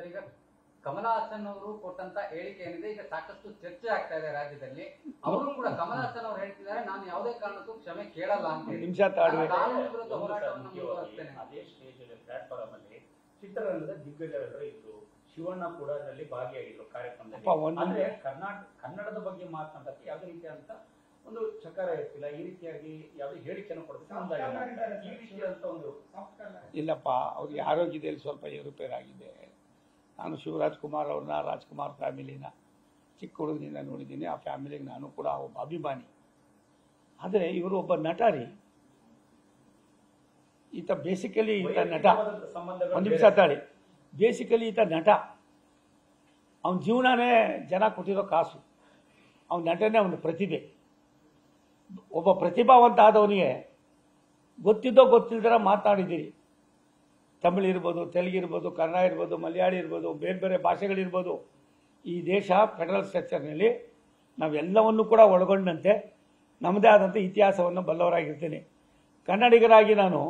Sir, ಈಗ ಕಮಲ್ ಹಾಸನ್ ಅವರು ಕೊಟ್ಟಂತ ಹೇಳಿಕೆ ಏನಿದೆ ಈಗ ಸಾಕಷ್ಟು ಚರ್ಚೆ ಆಗ್ತಾ ಇದೆ ರಾಜ್ಯದಲ್ಲಿ. ಅವರು ಕೂಡ ಕಮಲ್ ಹಾಸನ್ ಅವರು ಹೇಳ್ತಿದ್ದಾರೆ, ನಾನು ಯಾವುದೇ ಕಾರಣಕ್ಕೂ ಕ್ಷಮೆ ಕೇಳಲ್ಲ ಅಂತ ಹೇಳಿ. ಕಾನೂನು ವಿರುದ್ಧ ಹೋರಾಟವನ್ನು ಮುಂದುವರಿಸ್ತೇನೆ. ಅದೇ ಸ್ಟೇಜ್ ಪ್ಲಾಟ್ಫಾರ್ಮ್ ಅಲ್ಲಿ ಚಿತ್ರರಂಗದ ದಿಗ್ಗಜರೆಲ್ಲರೂ ಇದ್ರು. ಶಿವಣ್ಣ ಕೂಡ ಅದರಲ್ಲಿ ಭಾಗಿಯಾಗಿದ್ರು ಕಾರ್ಯಕ್ರಮದಲ್ಲಿ. ಅಂದ್ರೆ ಕನ್ನಡದ ಬಗ್ಗೆ ಮಾತನಾಡಕ್ಕೆ ಯಾವುದೇ ರೀತಿಯಾದಂತ ಒಂದು ಚಕಾರ ಇರ್ತಿಲ್ಲ. ಈ ರೀತಿಯಾಗಿ ಯಾವುದೇ ಹೇಳಿಕೆಯನ್ನು ಕೊಡಬೇಕು ಈ ರೀತಿಯಾದಂತ ಒಂದು ಇಲ್ಲಪ್ಪ. ಅವ್ರಿಗೆ ಆರೋಗ್ಯದಲ್ಲಿ ಸ್ವಲ್ಪ ಏರುಪೇರಾಗಿದೆ. ನಾನು ಶಿವರಾಜ್ ಕುಮಾರ್ ಅವ್ರನ್ನ, ರಾಜ್ಕುಮಾರ್ ಫ್ಯಾಮಿಲಿನ ಚಿಕ್ಕ ಹುಡುಗನಿಂದ ನೋಡಿದ್ದೀನಿ. ಆ ಫ್ಯಾಮಿಲಿಗೆ ನಾನು ಕೂಡ ಒಬ್ಬ ಅಭಿಮಾನಿ. ಆದರೆ ಇವರು ಒಬ್ಬ ನಟ ರೀ. ಈತ ಬೇಸಿಕಲಿ ಈತ ನಟ. ಒಂದು ನಿಮಿಷ ತಾಳಿ. ಬೇಸಿಕಲಿ ಈತ ನಟ. ಅವನ ಜೀವನನೇ ಜನ ಕೊಟ್ಟಿರೋ ಕಾಸು. ಅವನ ನಟನೆ ಅವನ ಪ್ರತಿಭೆ. ಒಬ್ಬ ಪ್ರತಿಭಾವಂತ ಆದವನಿಗೆ ಗೊತ್ತಿದ್ದೋ ಗೊತ್ತಿಲ್ದರ ಮಾತನಾಡಿದ್ದೀರಿ. ತಮಿಳು ಇರ್ಬೋದು, ತೆಲುಗು ಇರ್ಬೋದು, ಕನ್ನಡ ಇರ್ಬೋದು, ಮಲಯಾಳಿ ಇರ್ಬೋದು, ಬೇರೆ ಬೇರೆ ಭಾಷೆಗಳಿರ್ಬೋದು. ಈ ದೇಶ ಫೆಡರಲ್ ಸ್ಟ್ರಕ್ಚರ್ನಲ್ಲಿ ನಾವೆಲ್ಲವನ್ನೂ ಕೂಡ ಒಳಗೊಂಡಂತೆ ನಮ್ಮದೇ ಆದಂಥ ಇತಿಹಾಸವನ್ನು ಬಲ್ಲವರಾಗಿರ್ತೀನಿ. ಕನ್ನಡಿಗರಾಗಿ ನಾನು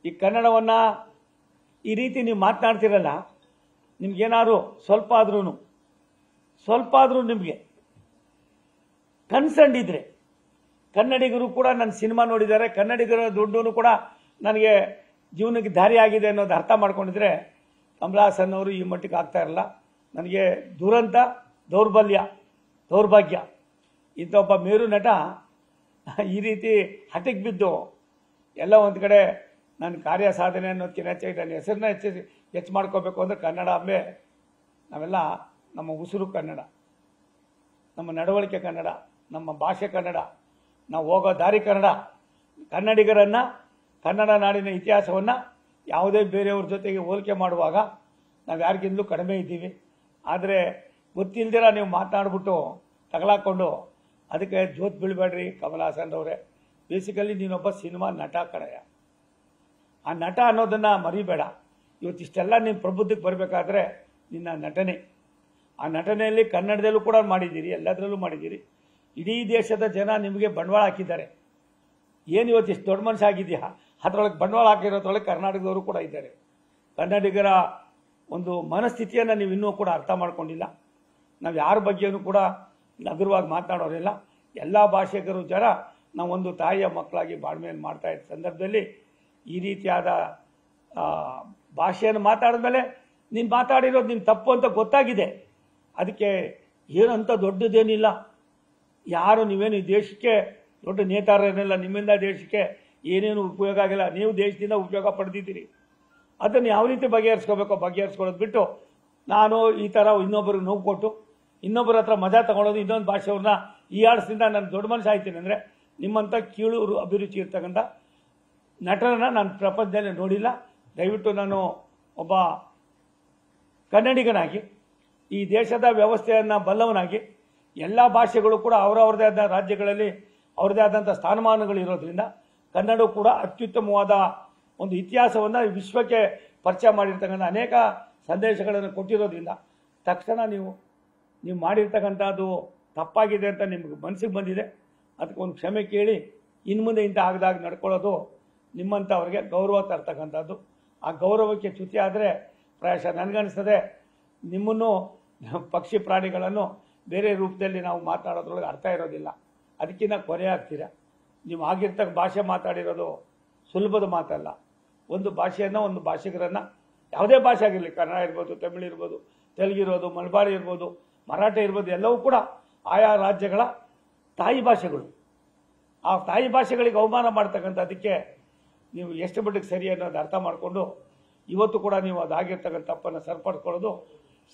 ಈ ಕನ್ನಡವನ್ನು ಈ ರೀತಿ ನೀವು ಮಾತನಾಡ್ತಿರಲ್ಲ, ನಿಮ್ಗೇನಾದ್ರು ಸ್ವಲ್ಪ ಆದ್ರೂ ನಿಮಗೆ ಕನ್ಸರ್ನ್ ಇದ್ರೆ, ಕನ್ನಡಿಗರು ಕೂಡ ನನ್ನ ಸಿನಿಮಾ ನೋಡಿದ್ದಾರೆ, ಕನ್ನಡಿಗರ ದುಡ್ಡು ಕೂಡ ನನಗೆ ಜೀವನಕ್ಕೆ ದಾರಿ ಆಗಿದೆ ಅನ್ನೋದು ಅರ್ಥ ಮಾಡ್ಕೊಂಡಿದ್ರೆ ಕಮಲ್ ಹಾಸನ್ ಅವರು ಈ ಮಟ್ಟಿಗೆ ಆಗ್ತಾ ಇರಲ್ಲ. ನನಗೆ ದುರಂತ, ದೌರ್ಭಾಗ್ಯ. ಇಂಥ ಒಬ್ಬ ಮೇರು ನಟ ಈ ರೀತಿ ಹಠಕ್ಕೆ ಬಿದ್ದು ಎಲ್ಲ ಒಂದು ಕಡೆ ನನ್ನ ಕಾರ್ಯ ಸಾಧನೆ ಅನ್ನೋದಕ್ಕಿಂತ ಹೆಚ್ಚಾಗಿ ನನ್ನ ಹೆಸರನ್ನ ಹೆಚ್ಚು ಮಾಡ್ಕೋಬೇಕು ಅಂದರೆ ಕನ್ನಡ ಅಂಬೆ ನಾವೆಲ್ಲ, ನಮ್ಮ ಉಸಿರು ಕನ್ನಡ, ನಮ್ಮ ನಡವಳಿಕೆ ಕನ್ನಡ, ನಮ್ಮ ಭಾಷೆ ಕನ್ನಡ, ನಾವು ಹೋಗೋ ದಾರಿ ಕನ್ನಡ. ಕನ್ನಡಿಗರನ್ನು, ಕನ್ನಡ ನಾಡಿನ ಇತಿಹಾಸವನ್ನು ಯಾವುದೇ ಬೇರೆಯವ್ರ ಜೊತೆಗೆ ಹೋಲಿಕೆ ಮಾಡುವಾಗ ನಾವು ಯಾರಿಗಿಂತಲೂ ಕಡಿಮೆ ಇದ್ದೀವಿ. ಆದರೆ ಗೊತ್ತಿಲ್ದಿರ ನೀವು ಮಾತನಾಡ್ಬಿಟ್ಟು ತಗಲಾಕೊಂಡು ಅದಕ್ಕೆ ಜೋತ್ ಬೀಳಬೇಡ್ರಿ ಕಮಲ್ ಹಾಸನ್ ಅವರೇ. ಬೇಸಿಕಲಿ ನೀನೊಬ್ಬ ಸಿನಿಮಾ ನಟ ಕಡೆಯ. ಆ ನಟ ಅನ್ನೋದನ್ನು ಮರಿಬೇಡ. ಇವತ್ತಿಷ್ಟೆಲ್ಲ ನೀನು ಪ್ರಬುದ್ಧಕ್ಕೆ ಬರಬೇಕಾದ್ರೆ ನಿನ್ನ ನಟನೆ, ಆ ನಟನೆಯಲ್ಲಿ ಕನ್ನಡದಲ್ಲೂ ಕೂಡ ಮಾಡಿದ್ದೀರಿ, ಎಲ್ಲದರಲ್ಲೂ ಮಾಡಿದ್ದೀರಿ. ಇಡೀ ದೇಶದ ಜನ ನಿಮಗೆ ಬಂಡವಾಳ ಹಾಕಿದ್ದಾರೆ. ಏನು ಇವತ್ತಿಷ್ಟು ದೊಡ್ಡ ಮನುಷ್ಯ ಆಗಿದೆಯಾ, ಅದರೊಳಗೆ ಬಂಡವಾಳ ಹಾಕಿರೋದ್ರೊಳಗೆ ಕರ್ನಾಟಕದವರು ಕೂಡ ಇದ್ದಾರೆ. ಕನ್ನಡಿಗರ ಒಂದು ಮನಸ್ಥಿತಿಯನ್ನು ನೀವು ಇನ್ನೂ ಕೂಡ ಅರ್ಥ ಮಾಡ್ಕೊಂಡಿಲ್ಲ. ನಾವು ಯಾರ ಬಗ್ಗೆಯೂ ಕೂಡ ನಗರವಾಗಿ ಮಾತನಾಡೋರಿಲ್ಲ. ಎಲ್ಲ ಭಾಷಿಕರು ಜನ ನಾವೊಂದು ತಾಯಿಯ ಮಕ್ಕಳಾಗಿ ಬಾಳ್ಮೆಯನ್ನು ಮಾಡ್ತಾ ಇದ್ದ ಸಂದರ್ಭದಲ್ಲಿ ಈ ರೀತಿಯಾದ ಭಾಷೆಯನ್ನು ಮಾತಾಡಿದ್ಮೇಲೆ ನೀನು ಮಾತಾಡಿರೋದು ನೀನು ತಪ್ಪು ಅಂತ ಗೊತ್ತಾಗಿದೆ. ಅದಕ್ಕೆ ಏನಂತ ದೊಡ್ಡದೇನಿಲ್ಲ. ಯಾರು ನೀವೇನು ಈ ದೇಶಕ್ಕೆ ದೊಡ್ಡ ನೇತಾರರೇನಿಲ್ಲ. ನಿಮ್ಮಿಂದ ದೇಶಕ್ಕೆ ಏನೇನು ಉಪಯೋಗ ಆಗಿಲ್ಲ. ನೀವು ದೇಶದಿಂದ ಉಪಯೋಗ ಪಡೆದಿದ್ದೀರಿ. ಅದನ್ನು ಯಾವ ರೀತಿ ಬಗೆಹರಿಸ್ಕೋಬೇಕೋ ಬಗೆಹರಿಸ್ಕೊಳ್ಳೋದು ಬಿಟ್ಟು ನಾನು ಈ ಥರ ಇನ್ನೊಬ್ಬರಿಗೆ ನೋವು ಕೊಟ್ಟು ಇನ್ನೊಬ್ಬರ ಹತ್ರ ಮಜಾ ತಗೊಳ್ಳೋದು, ಇನ್ನೊಂದು ಭಾಷೆಯವ್ರನ್ನ ಈ ಆಡಿಸ್ದಿಂದ ನಾನು ದೊಡ್ಡ ಮನುಷ್ಯ ಆಯ್ತೀನಿ ಅಂದರೆ ನಿಮ್ಮಂಥ ಕೀಳು ಅಭಿರುಚಿ ಇರ್ತಕ್ಕಂಥ ನಟರನ್ನು ನಾನು ಪ್ರಪಂಚದಲ್ಲಿ ನೋಡಿಲ್ಲ. ದಯವಿಟ್ಟು ನಾನು ಒಬ್ಬ ಕನ್ನಡಿಗನಾಗಿ ಈ ದೇಶದ ವ್ಯವಸ್ಥೆಯನ್ನು ಬಲ್ಲವನಾಗಿ ಎಲ್ಲ ಭಾಷೆಗಳು ಕೂಡ ಅವರವ್ರದೇ ಆದ ರಾಜ್ಯಗಳಲ್ಲಿ ಅವ್ರದೇ ಆದಂಥ ಸ್ಥಾನಮಾನಗಳಿರೋದ್ರಿಂದ ಕನ್ನಡ ಕೂಡ ಅತ್ಯುತ್ತಮವಾದ ಒಂದು ಇತಿಹಾಸವನ್ನು ವಿಶ್ವಕ್ಕೆ ಪರಿಚಯ ಮಾಡಿರ್ತಕ್ಕಂಥ ಅನೇಕ ಸಂದೇಶಗಳನ್ನು ಕೊಟ್ಟಿರೋದ್ರಿಂದ ತಕ್ಷಣ ನೀವು ಮಾಡಿರ್ತಕ್ಕಂಥದ್ದು ತಪ್ಪಾಗಿದೆ ಅಂತ ನಿಮಗೆ ಮನಸ್ಸಿಗೆ ಬಂದಿದೆ. ಅದಕ್ಕೆ ಒಂದು ಕ್ಷಮೆ ಕೇಳಿ ಇನ್ನು ಮುಂದೆ ಇಂಥ ಆಗದಾಗ ನಡ್ಕೊಳ್ಳೋದು ನಿಮ್ಮಂಥವ್ರಿಗೆ ಗೌರವ ತರ್ತಕ್ಕಂಥದ್ದು. ಆ ಗೌರವಕ್ಕೆ ಚ್ಯುತಿ ಆದರೆ ಪ್ರಾಯಶಃ ನನಗನ್ನಿಸ್ತದೆ ನಿಮ್ಮನ್ನು ಪಕ್ಷಿ ಪ್ರಾಣಿಗಳನ್ನು ಬೇರೆ ರೂಪದಲ್ಲಿ ನಾವು ಮಾತಾಡೋದ್ರೊಳಗೆ ಅರ್ಥ ಇರೋದಿಲ್ಲ. ಅದಕ್ಕಿಂತ ಕೊನೆ ಆಗ್ತೀರ. ನೀವು ಆಗಿರ್ತಕ್ಕ ಭಾಷೆ ಮಾತಾಡಿರೋದು ಸುಲಭದ ಮಾತಲ್ಲ. ಒಂದು ಭಾಷೆಯನ್ನು, ಒಂದು ಭಾಷಿಗರನ್ನು, ಯಾವುದೇ ಭಾಷೆ ಆಗಿರಲಿ, ಕನ್ನಡ ಇರ್ಬೋದು, ತಮಿಳು ಇರ್ಬೋದು, ತೆಲುಗು ಇರ್ಬೋದು, ಮಲಬಾರಿ ಇರ್ಬೋದು, ಮರಾಠಿ ಇರ್ಬೋದು, ಎಲ್ಲವೂ ಕೂಡ ಆಯಾ ರಾಜ್ಯಗಳ ತಾಯಿ ಭಾಷೆಗಳು. ಆ ತಾಯಿ ಭಾಷೆಗಳಿಗೆ ಅವಮಾನ ಮಾಡ್ತಕ್ಕಂಥದ್ದಕ್ಕೆ ನೀವು ಎಷ್ಟು ಮಟ್ಟಿಗೆ ಸರಿ ಅನ್ನೋದು ಅರ್ಥ ಮಾಡಿಕೊಂಡು ಇವತ್ತು ಕೂಡ ನೀವು ಅದಾಗಿರ್ತಕ್ಕಂಥ ತಪ್ಪನ್ನು ಸರಿಪಡಿಸ್ಕೊಳ್ಳೋದು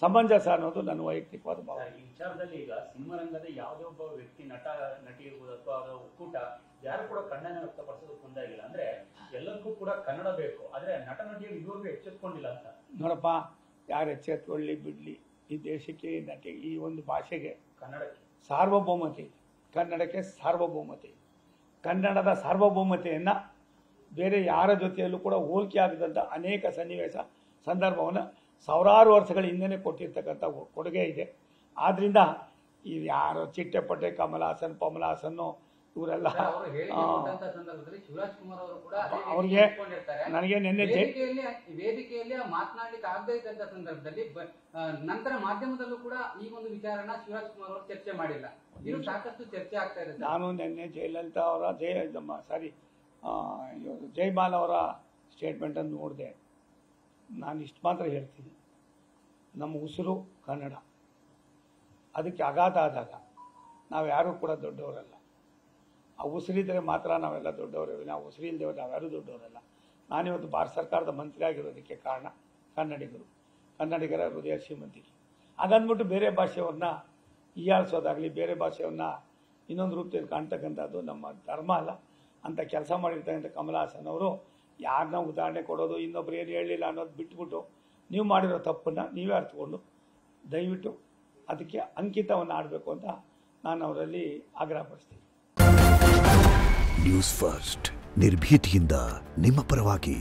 ಸಮಂಜಸ ಅನ್ನೋದು ನನ್ನ ವೈಯಕ್ತಿಕವಾದ ಭಾವ. ಈ ವಿಚಾರದಲ್ಲಿ ಈಗ ಸಿನಿಮಾ ರಂಗದ ಯಾವುದೇ ಒಬ್ಬ ವ್ಯಕ್ತಿ, ನಟಿ ಇರ್ಬೋದು ಅಥವಾ ಅವರ ಒಕ್ಕೂಟ ಯಾರು ಕೂಡ ಕನ್ನಡ ವ್ಯಕ್ತಪಡಿಸೋದಕ್ಕೆ ಮುಂದಾಗಿಲ್ಲ. ಅಂದ್ರೆ ಎಲ್ಲರಿಗೂ ಕೂಡ ಕನ್ನಡ ಬೇಕು, ಆದ್ರೆ ನಟಿಯರು ಇದುವರೆಗೂ ಎಚ್ಚೆತ್ಕೊಂಡಿಲ್ಲ ಅಂತ. ನೋಡಪ್ಪ, ಯಾರು ಎಚ್ಚೆತ್ಕೊಳ್ಳಿ ಬಿಡ್ಲಿ, ಈ ದೇಶಕ್ಕೆ, ಈ ನಟಿ, ಈ ಒಂದು ಭಾಷೆಗೆ, ಕನ್ನಡಕ್ಕೆ ಸಾರ್ವಭೌಮತೆ, ಕನ್ನಡಕ್ಕೆ ಸಾರ್ವಭೌಮತೆ, ಕನ್ನಡದ ಸಾರ್ವಭೌಮತೆಯನ್ನು ಬೇರೆ ಯಾರ ಜೊತೆಯಲ್ಲೂ ಕೂಡ ಹೋಲಿಕೆ ಆಗದಂಥ ಅನೇಕ ಸನ್ನಿವೇಶ ಸಂದರ್ಭವನ್ನು ಸಾವಿರಾರು ವರ್ಷಗಳ ಹಿಂದೆ ಕೊಟ್ಟಿರ್ತಕ್ಕಂಥ ಕೊಡುಗೆ ಇದೆ. ಆದ್ದರಿಂದ ಇದು ಯಾರೋ ಚಿಟ್ಟೆಪಟ್ಟೆ ಕಮಲ್ ಹಾಸನ್ ಇವರೆಲ್ಲ ಅವರು ಹೇಳಿಕೆ ಕೊಟ್ಟಂತ ಸಂದರ್ಭದಲ್ಲಿ ಶಿವರಾಜ್ ಕುಮಾರ್ ಅವರು ಕೂಡ ಅದೇ ರೀತಿ ಅವ್ರಿಗೆ ನಿಂತ್ಕೊಂಡಿರ್ತಾರೆ. ನನಗೆ ನಿನ್ನೆ ವೇದಿಕೆಯಲ್ಲಿ ಮಾತನಾಡ್ಲಿಕ್ಕೆ ಆಗದೇ ಇದ್ದಂತ ಸಂದರ್ಭದಲ್ಲಿ ನಂತರ ಮಾಧ್ಯಮದಲ್ಲೂ ಕೂಡ ಈ ಒಂದು ವಿಚಾರನ ಶಿವರಾಜ್ ಕುಮಾರ್ ಅವರು ಚರ್ಚೆ ಮಾಡಿಲ್ಲ. ಇದು ಸಾಕಷ್ಟು ಚರ್ಚೆ ಆಗ್ತಾ ಇದೆ. ನಾನು ನಿನ್ನೆ ಜಯಲಲಿತಾ ಅವರ ಜಯಮಾಲ್ ಅವರ ಸ್ಟೇಟ್ಮೆಂಟನ್ನು ನೋಡಿದೆ. ನಾನು ಇಷ್ಟು ಮಾತ್ರ ಹೇಳ್ತೀನಿ, ನಮ್ಮ ಉಸಿರು ಕನ್ನಡ. ಅದಕ್ಕೆ ಆಘಾತ ಆದಾಗ ನಾವು ಯಾರೂ ಕೂಡ ದೊಡ್ಡವರಲ್ಲ. ಆ ಉಸಿರಿದ್ರೆ ಮಾತ್ರ ನಾವೆಲ್ಲ ದೊಡ್ಡವರಲ್ಲ. ಆ ಉಸಿರು ಇಲ್ಲದೆ ನಾವ್ಯಾರೂ ದೊಡ್ಡವರಲ್ಲ. ನಾನಿವತ್ತು ಭಾರತ ಸರ್ಕಾರದ ಮಂತ್ರಿ ಆಗಿರೋದಕ್ಕೆ ಕಾರಣ ಕನ್ನಡಿಗರ ಹೃದಯ ಶ್ರೀಮಂತಿಕೆ. ಹಾಗಂದ್ಬಿಟ್ಟು ಬೇರೆ ಭಾಷೆಯವ್ರನ್ನ ಹೀಯಾಳಿಸೋದಾಗಲಿ, ಬೇರೆ ಭಾಷೆಯವ್ರನ್ನ ಇನ್ನೊಂದು ರೂಪದಲ್ಲಿ ಕಾಣ್ತಕ್ಕಂಥದ್ದು ನಮ್ಮ ಧರ್ಮ ಅಲ್ಲ. ಅಂತ ಕೆಲಸ ಮಾಡಿರ್ತಕ್ಕಂಥ ಕಮಲ್ ಹಾಸನ್ ಅವರು ಯಾರನ್ನ ಉದಾಹರಣೆ ಕೊಡೋದು, ಇನ್ನೊಬ್ರು ಏನು ಹೇಳಲಿಲ್ಲ ಅನ್ನೋದು ಬಿಟ್ಬಿಟ್ಟು ನೀವು ಮಾಡಿರೋ ತಪ್ಪನ್ನು ನೀವೇ ಅರ್ಥಕೊಂಡು ದಯವಿಟ್ಟು ಅದಕ್ಕೆ ಅಂಕಿತವನ್ನು ಆಡಬೇಕು ಅಂತ ನಾನು ಅವರಲ್ಲಿ ಆಗ್ರಹಪಡಿಸ್ತೀನಿ. ನ್ಯೂಸ್ ಫಸ್ಟ್ ನಿರ್ಭೀತಿಯಿಂದ ನಿಮ್ಮ ಪರವಾಗಿ.